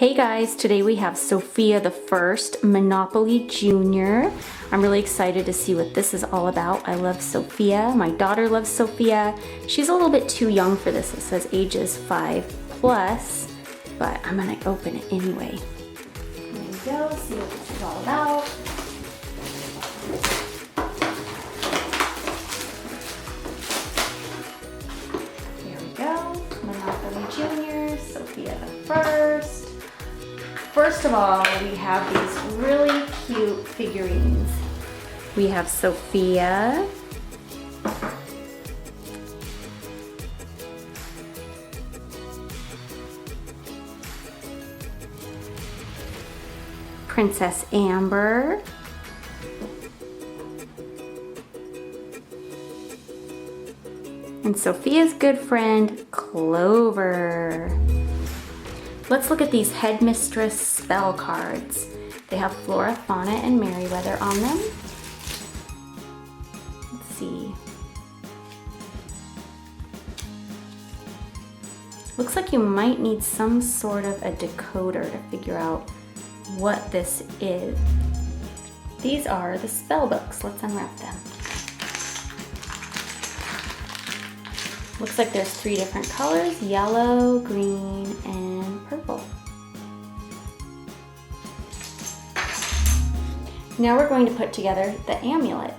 Hey guys, today we have Sofia the First, Monopoly Junior. I'm really excited to see what this is all about. I love Sofia. My daughter loves Sofia. She's a little bit too young for this. It says ages 5+, but I'm gonna open it anyway. There we go, see what this is all about. Here we go, Monopoly Junior, Sofia the First. First of all, we have these really cute figurines. We have Sofia. Princess Amber. And Sofia's good friend, Clover. Let's look at these Headmistress spell cards. They have Flora, Fauna, and Merryweather on them. Let's see. Looks like you might need some sort of a decoder to figure out what this is. These are the spell books. Let's unwrap them. Looks like there's 3 different colors: yellow, green, and purple. Now we're going to put together the amulet.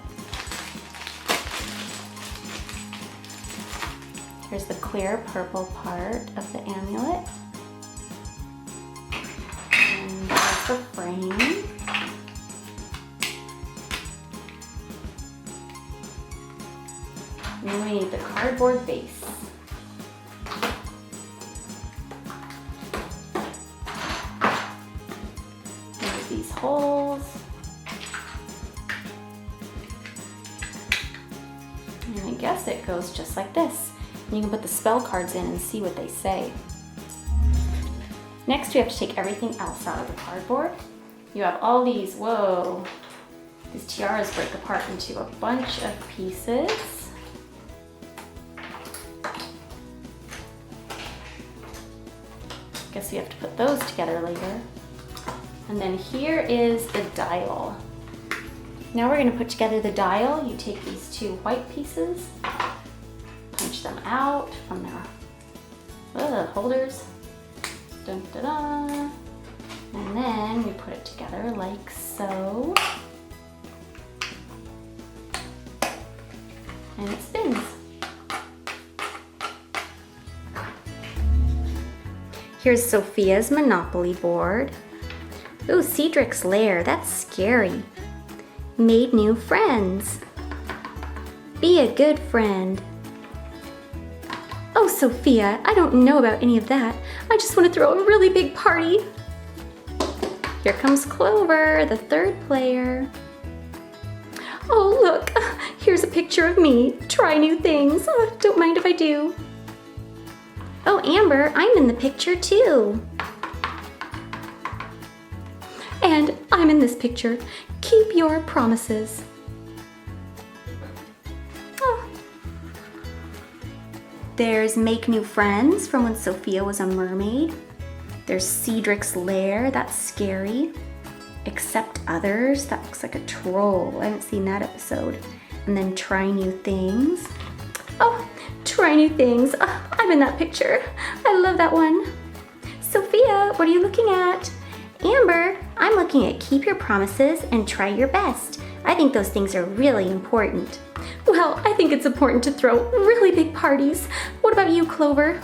Here's the clear purple part of the amulet. And there's the frame. And then we need the cardboard base. There's these holes. And I guess it goes just like this. And you can put the spell cards in and see what they say. Next, we have to take everything else out of the cardboard. You have all these, whoa, these tiaras break apart into a bunch of pieces. Guess we have to put those together later. And then here is the dial. Now we're going to put together the dial. You take these 2 white pieces, punch them out from their holders. Dun, dun, dun. And then we put it together like so. And it spins. Here's Sofia's Monopoly board. Ooh, Cedric's lair, that's scary. Made new friends. Be a good friend. Oh, Sofia, I don't know about any of that. I just want to throw a really big party. Here comes Clover, the 3rd player. Oh, look, here's a picture of me. Try new things. Oh, don't mind if I do. Oh, Amber, I'm in the picture too. And I'm in this picture. Keep your promises. Oh. There's Make New Friends from when Sofia was a mermaid. There's Cedric's lair, that's scary. Accept Others, that looks like a troll. I haven't seen that episode. And then Try New Things. Oh, Try New Things. Oh, I'm in that picture. I love that one. Sofia, what are you looking at? Amber, I'm looking at Keep Your Promises and Try Your Best. I think those things are really important. Well, I think it's important to throw really big parties. What about you, Clover?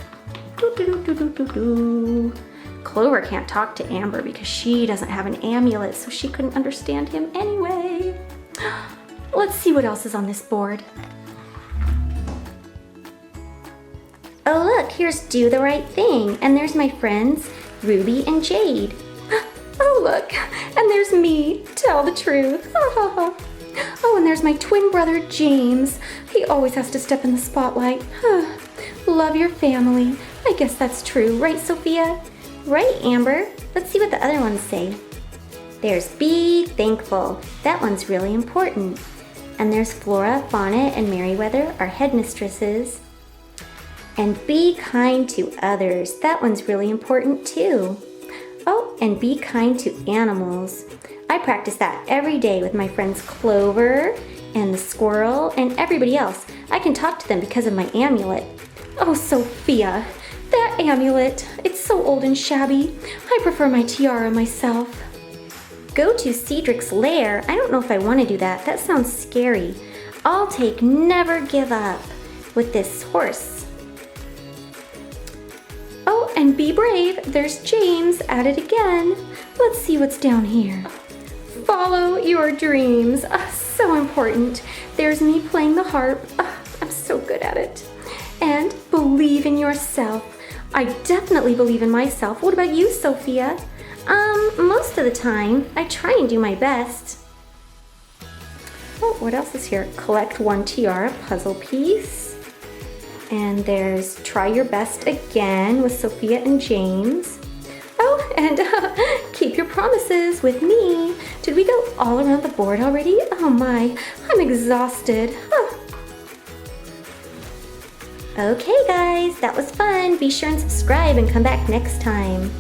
Clover can't talk to Amber because she doesn't have an amulet, so she couldn't understand him anyway. Let's see what else is on this board. Oh look, here's Do the Right Thing, and there's my friends, Ruby and Jade. Oh look, and there's me, Tell the Truth. Oh, and there's my twin brother, James. He always has to step in the spotlight. Love your family. I guess that's true, right, Sofia? Right, Amber. Let's see what the other ones say. There's Be Thankful. That one's really important. And there's Flora, Fauna, and Merryweather, our headmistresses. And be kind to others. That one's really important too. Oh, and be kind to animals. I practice that every day with my friends Clover and the squirrel and everybody else. I can talk to them because of my amulet. Oh, Sophia, that amulet. It's so old and shabby. I prefer my tiara myself. Go to Cedric's lair. I don't know if I want to do that. That sounds scary. I'll take never give up with this horse. Oh, and be brave. There's James at it again. Let's see what's down here. Follow your dreams. So important. There's me playing the harp. I'm so good at it. And believe in yourself. I definitely believe in myself. What about you, Sophia? Most of the time, I try and do my best. Oh, what else is here? Collect one tiara puzzle piece. And there's try your best again with Sophia and James. Oh, and keep your promises with me. Did we go all around the board already? Oh my, I'm exhausted. Okay guys, that was fun. Be sure and subscribe and come back next time.